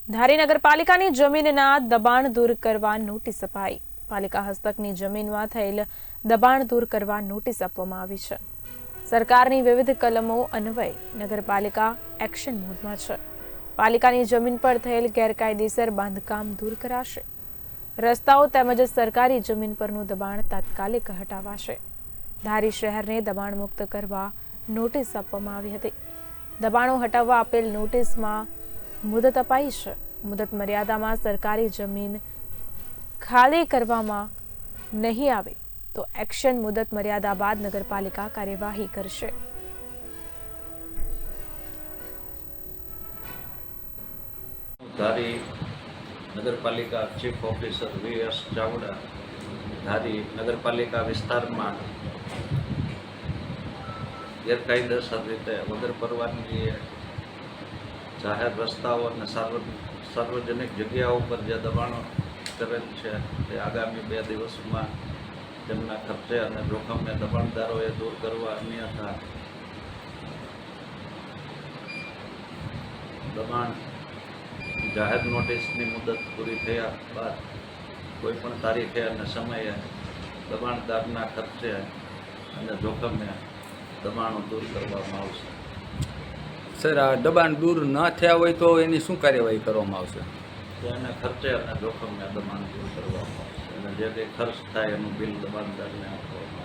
ધારી નગરપાલિકાની જમીનના દબાણ દૂર કરવા નોટિસ અપાઈ। પાલિકા હસ્તકની જમીનમાં થયેલ દબાણ દૂર કરવા નોટિસ આપવામાં આવી છે। સરકારની વિવિધ કલમો અન્વયે નગરપાલિકા એક્શન મોડમાં છે। પાલિકાની જમીન પર થયેલ ગેરકાયદેસર બાંધકામ દૂર કરાશે। રસ્તાઓ તેમજ સરકારી જમીન પરનું દબાણ તાત્કાલિક હટાવાશે। ધારી શહેરને દબાણ મુક્ત કરવા નોટિસ આપવામાં આવી હતી। દબાણો હટાવવા આપેલ નોટિસમાં મુદત અપાઈ છે। મુદત મર્યાદામાં સરકારી જમીન ખાલી કરવામાં નહીં આવે તો એક્શન મુદત મર્યાદા બાદ નગરપાલિકા કાર્યવાહી કરશે। धारी नगरपालिका चीफ ऑफिसर वीएस चावड़ा धारी नगरपालिका विस्तार में गैरकायदेसर रीते वगर परवानगी जाहिर रस्ताओं और सार्वजनिक जगहों पर जो दबाणों करेल है ते आगामी 2 दिवस में तेमना खर्चे और जोखम में दबाणदारों दूर करवा अन्यथा दबाण जाहिर नोटिस की मुदत पूरी थया बाद कोईपण तारीखे और समये दबाणदारना खर्चे और जोखम में दबाणों दूर करवामां आवशे। सर आ दबाण दूर न थया होय तो एनी शुं कार्यवाही करवामां आवशे? तो एने खर्चे और जोखम में दबाण दूर करवामां आवशे। जे कंई खर्च थाय एनुं बिल दबाणदारने आपवामां आवशे।